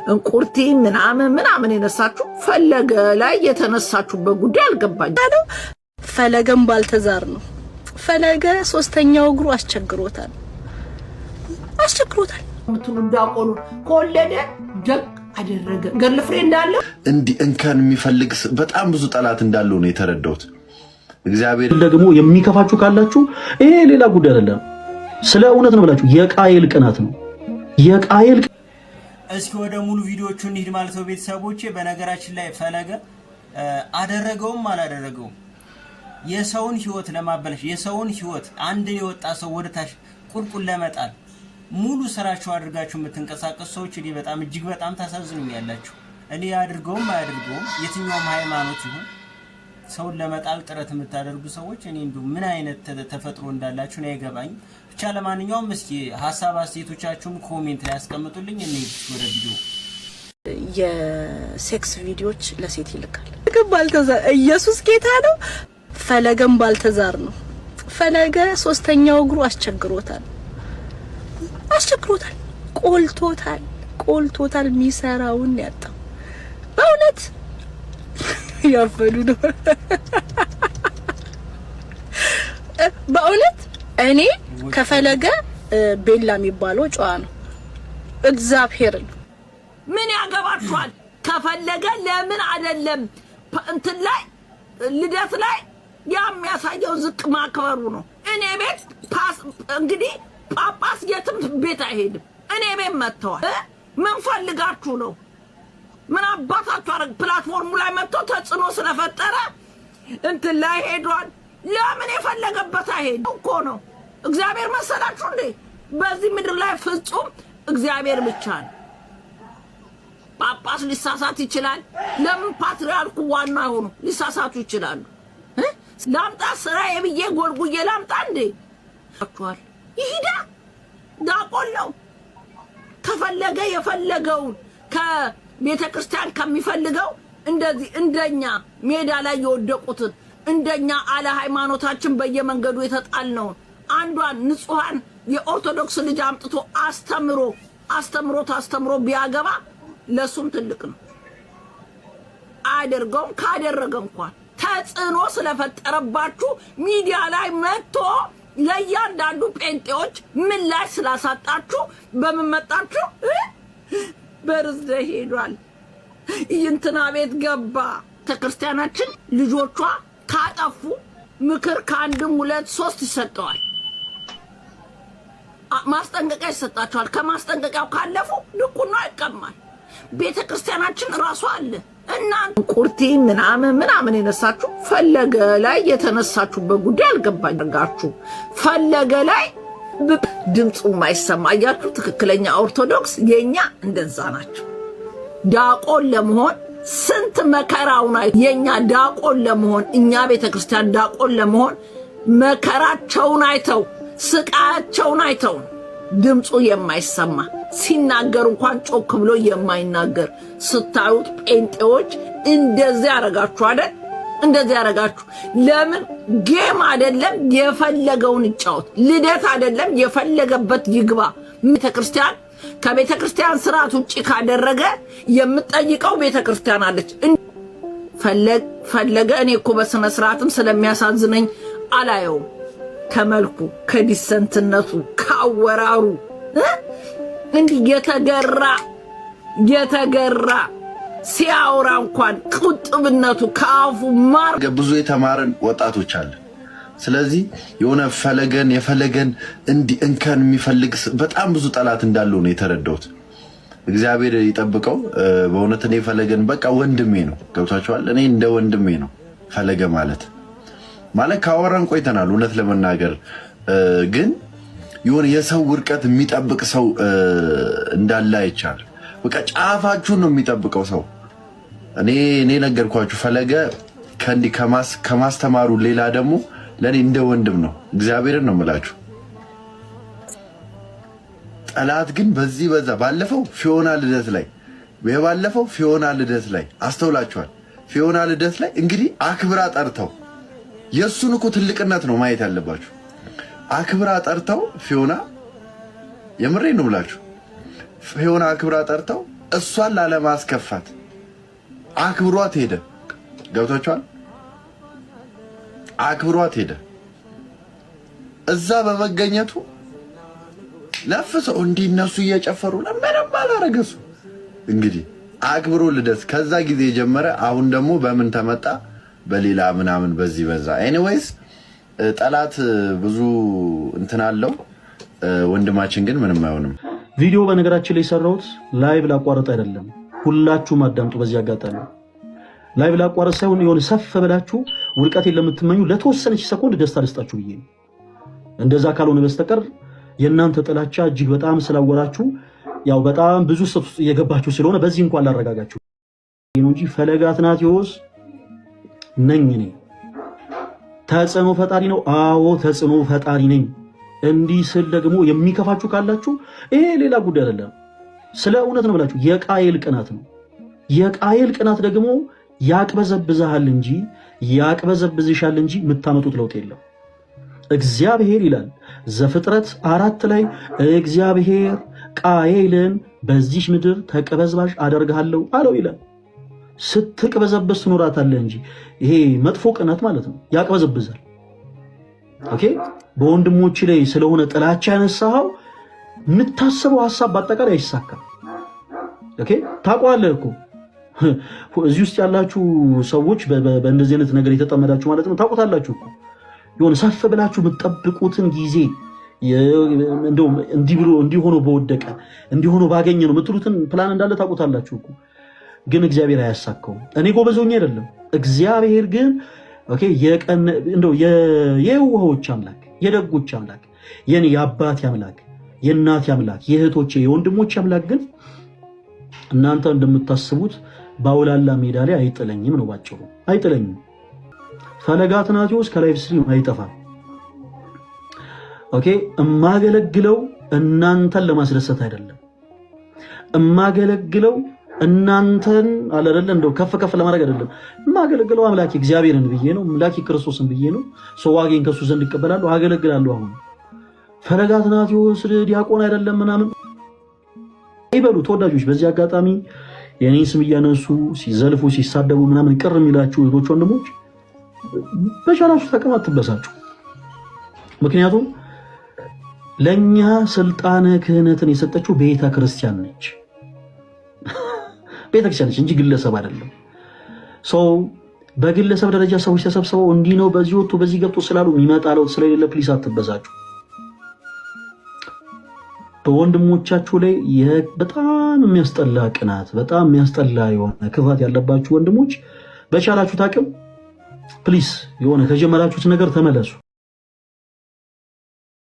እንቁርቲ ምናምን የነሳችሁ ፈለገ ላይ የተነሳችሁበት ጉዳይ አልገባኝም። ፈለገም ባልተዛር ነው። ፈለገ ሶስተኛው እግሩ አስቸግሮታል። ምትሉ እንዳቆሉ ከወለደ ደግ አደረገ ገርል ፍሬንድ አለ እንዲ እንከን የሚፈልግ በጣም ብዙ ጠላት እንዳለው ነው የተረዳሁት። እግዚአብሔር ደግሞ የሚከፋችሁ ካላችሁ ይሄ ሌላ ጉዳይ አይደለም። ስለ እውነት ነው ብላችሁ የቃየል ቅናት ነው የቃየል። እስኪ ወደ ሙሉ ቪዲዮቹ እንሂድ ማለት ነው ቤተሰቦቼ። በነገራችን ላይ ፈለገ አደረገውም አላደረገውም የሰውን ህይወት ለማበላሽ የሰውን ህይወት አንድን የወጣ ሰው ወደታች ቁልቁል ለመጣል ሙሉ ስራችሁ አድርጋችሁ የምትንቀሳቀሱ ሰዎች እኔ በጣም እጅግ በጣም ታሳዝኑኛላችሁ። እኔ አድርገውም አያድርገውም የትኛውም ሃይማኖት ይሁን ሰውን ለመጣል ጥረት የምታደርጉ ሰዎች እኔ እንደው ምን አይነት ተፈጥሮ እንዳላችሁ ነው አይገባኝ። ብቻ ለማንኛውም እስኪ ሐሳብ አስተያየቶቻችሁን ኮሜንት ላይ አስቀምጡልኝ። እኔ ወደ ቪዲዮ የሴክስ ቪዲዮዎች ለሴት ይልካል። ባልተዛር ኢየሱስ ጌታ ነው። ፈለገም ባልተዛር ነው። ፈለገ ሶስተኛው እግሩ አስቸግሮታል። ቆልቶታል ሚሰራውን ያጣው በእውነት ያፈሉ ነው። በእውነት እኔ ከፈለገ ቤላ የሚባለው ጨዋ ነው። እግዚአብሔርን ምን ያገባችኋል? ከፈለገ ለምን አይደለም እንትን ላይ ልደት ላይ የሚያሳየው ዝቅ ማክበሩ ነው። እኔ ቤት እንግዲህ ጳጳስ የትም ቤት አይሄድም። እኔ ቤት መጥተዋል። ምን ፈልጋችሁ ነው? ምን አባታችሁ አረግ ፕላትፎርሙ ላይ መጥቶ ተጽዕኖ ስለፈጠረ እንትን ላይ ሄዷል። ለምን የፈለገበት አይሄድ እኮ ነው። እግዚአብሔር መሰላችሁ እንዴ? በዚህ ምድር ላይ ፍጹም እግዚአብሔር ብቻ ነው። ጳጳስ ሊሳሳት ይችላል። ለምን ፓትርያርኩ ዋና ሆኖ ሊሳሳቱ ይችላሉ? ላምጣ ስራ የብዬ ጎልጉዬ ላምጣ እንዴ? አጥቷል ይሄዳ ዳቆለው ከፈለገ የፈለገውን ከቤተ ክርስቲያን ከሚፈልገው እንደዚህ እንደኛ ሜዳ ላይ የወደቁትን እንደኛ አለ ሃይማኖታችን በየመንገዱ የተጣልነው አንዷን ንጹሃን የኦርቶዶክስ ልጅ አምጥቶ አስተምሮ ቢያገባ ለሱም ትልቅ ነው። አደርገውም ካደረገ እንኳን ተጽዕኖ ስለፈጠረባችሁ ሚዲያ ላይ መጥቶ ለያንዳንዱ ጴንጤዎች ምን ላይ ስላሳጣችሁ በምን መጣችሁ? በርዝደ ሄዷል። እንትና ቤት ገባ። ተክርስቲያናችን ልጆቿ ካጠፉ ምክር ከአንድም ሁለት ሶስት ይሰጠዋል። ማስጠንቀቂያ ይሰጣቸዋል። ከማስጠንቀቂያው ካለፉ ድቁና ይቀማል። ቤተ ክርስቲያናችን ራሷ አለ እና እንቁርቲ ምናምን የነሳችሁ ፈለገ ላይ የተነሳችሁበት ጉዳይ አልገባኝም። ፈለገ ላይ ድምፁ ማይሰማ አያችሁ። ትክክለኛ ኦርቶዶክስ የኛ እንደዛ ናቸው። ዳቆን ለመሆን ስንት መከራውን የኛ ዳቆን ለመሆን እኛ ቤተክርስቲያን ዳቆን ለመሆን መከራቸውን አይተው ስቃያቸውን አይተው ድምፁ የማይሰማ ሲናገር እንኳን ጮክ ብሎ የማይናገር ስታዩት ጴንጤዎች እንደዚህ ያረጋችሁ አይደል? እንደዚህ ያረጋችሁ ለምን? ጌም አይደለም የፈለገውን ይጫወት። ልደት አይደለም የፈለገበት ይግባ። ቤተክርስቲያን ከቤተክርስቲያን ስርዓት ውጪ ካደረገ የምትጠይቀው ቤተክርስቲያን አለች። ፈለገ እኔ እኮ በስነ ስርዓትም ስለሚያሳዝነኝ አላየው። ከመልኩ ከዲሰንትነቱ ካወራሩ እንዲህ የተገራ ሲያወራ እንኳን ቁጥብነቱ ካፉ ማር ብዙ የተማረን ወጣቶች አለ። ስለዚህ የሆነ የፈለገን እንዲህ እንከን የሚፈልግ በጣም ብዙ ጠላት እንዳለው ነው የተረዳሁት። እግዚአብሔር ይጠብቀው። በእውነት እኔ ፈለገን በቃ ወንድሜ ነው። ገብታችኋል? እኔ እንደ ወንድሜ ነው ፈለገ ማለት ካወራን ቆይተናል። እውነት ለመናገር ግን የሆነ የሰው ውርቀት የሚጠብቅ ሰው እንዳለ አይቻል። በቃ ጫፋችሁን ነው የሚጠብቀው ሰው። እኔ ነገርኳችሁ። ፈለገ ከእንዲህ ከማስተማሩ ሌላ ደግሞ ለእኔ እንደ ወንድም ነው። እግዚአብሔርን ነው የምላችሁ። ጠላት ግን በዚህ በዛ። ባለፈው ፊዮና ልደት ላይ አስተውላችኋል። ፊዮና ልደት ላይ እንግዲህ አክብራ ጠርተው የሱን እኮ ትልቅነት ነው ማየት ያለባችሁ። አክብራ ጠርተው ፊዮና የምሬ ነው ብላችሁ ፊዮና አክብራ ጠርተው እሷን ላለማስከፋት አክብሯት ሄደ። ገብቷቸዋል። አክብሯት ሄደ። እዛ በመገኘቱ ለፍሰው እንዲህ እነሱ እየጨፈሩ ለምንም አላረገሱ። እንግዲህ አክብሮ ልደት ከዛ ጊዜ ጀመረ። አሁን ደግሞ በምን ተመጣ? በሌላ ምናምን በዚህ በዛ። ኤኒዌይስ ጠላት ብዙ እንትን አለው። ወንድማችን ግን ምንም አይሆንም። ቪዲዮ በነገራችን ላይ የሰራሁት ላይቭ ላቋረጥ አይደለም። ሁላችሁም አዳምጡ። በዚህ አጋጣሚ ላይቭ ላቋረጥ ሳይሆን የሆነ ሰፍ ብላችሁ ውድቀቴን ለምትመኙ ለተወሰነች ሰኮንድ ደስታ ልስጣችሁ ብዬ ነው። እንደዛ ካልሆነ በስተቀር የእናንተ ጥላቻ እጅግ በጣም ስላወራችሁ ያው በጣም ብዙ ስህተት ውስጥ እየገባችሁ ስለሆነ በዚህ እንኳን ላረጋጋችሁ ነው እንጂ ፈለገ አትናቴዎስ ነኝ እኔ። ተጽዕኖ ፈጣሪ ነው። አዎ ተጽዕኖ ፈጣሪ ነኝ። እንዲህ ስል ደግሞ የሚከፋችሁ ካላችሁ ይሄ ሌላ ጉዳይ አይደለም። ስለ እውነት ነው ብላችሁ የቃየል ቅናት ነው። የቃየል ቅናት ደግሞ ያቅበዘብዛል እንጂ ያቅበዘብዝሻል እንጂ የምታመጡት ለውጥ የለም። እግዚአብሔር ይላል ዘፍጥረት 4 ላይ እግዚአብሔር ቃየልን በዚህ ምድር ተቀበዝባዥ አደርግሃለሁ አለው ይላል። ስትቅበዘበዝ ትኖራታለህ እንጂ ይሄ መጥፎ ቅናት ማለት ነው፣ ያቅበዘብዛል። ኦኬ በወንድሞች ላይ ስለሆነ ጥላቻ ያነሳው የምታስበው ሐሳብ በአጠቃላይ አይሳካም። ኦኬ ታውቀዋለህ እኮ እዚህ ውስጥ ያላችሁ ሰዎች በእንደዚህ አይነት ነገር የተጠመዳችሁ ማለት ነው። ታውቁታላችሁ እኮ የሆነ ሰፍ ብላችሁ የምትጠብቁትን ጊዜ እንደው እንዲሆኖ በወደቀ እንዲሆኖ ባገኘ ነው የምትሉትን ፕላን እንዳለ ታውቁታላችሁ እኮ። ግን እግዚአብሔር አያሳካውም። እኔ ጎበዞኝ አይደለም። እግዚአብሔር ግን ኦኬ እንደው የዋሆች አምላክ፣ የደጎች አምላክ፣ የኔ የአባቴ አምላክ፣ የእናቴ አምላክ፣ የእህቶቼ የወንድሞቼ አምላክ ግን እናንተ እንደምታስቡት ባውላላ ሜዳ ላይ አይጥለኝም ነው ባጭሩ። አይጥለኝም። ፈለገ አትናቴዎስ ከላይቭ ስትሪም አይጠፋም። ኦኬ እማገለግለው እናንተን ለማስደሰት አይደለም። እማገለግለው እናንተን አለረለ እንደው ከፍ ከፍ ለማድረግ አይደለም። እማገለግለው አምላኬ እግዚአብሔርን ብዬ ነው። አምላኬ ክርስቶስን ብዬ ነው። ሰው ዋጌን ከሱ ዘንድ ይቀበላለሁ፣ አገለግላለሁ። አሁን ፈለገ አትናቴዎስ ዲያቆን አይደለም ምናምን አይበሉ ተወዳጆች። በዚህ አጋጣሚ የኔን ስም እያነሱ ሲዘልፉ ሲሳደቡ ምናምን ቅር የሚላችሁ እህቶች ወንድሞች በቻላችሁ ተቀም አትበሳችሁ። ምክንያቱም ለኛ ስልጣነ ክህነትን የሰጠችው ቤተ ክርስቲያን ነች። ቤተ ክርስቲያን ነች እንጂ ግለሰብ አይደለም። ሰው በግለሰብ ደረጃ ሰዎች ተሰብስበው እንዲህ ነው በዚህ ወጥቶ በዚህ ገብቶ ስላሉ የሚመጣ ለውጥ ስለሌለ ፕሊስ አትበሳችሁ። በወንድሞቻችሁ ላይ በጣም የሚያስጠላ ቅናት፣ በጣም የሚያስጠላ የሆነ ክፋት ያለባችሁ ወንድሞች በቻላችሁ ታቅም ፕሊስ የሆነ ከጀመራችሁት ነገር ተመለሱ።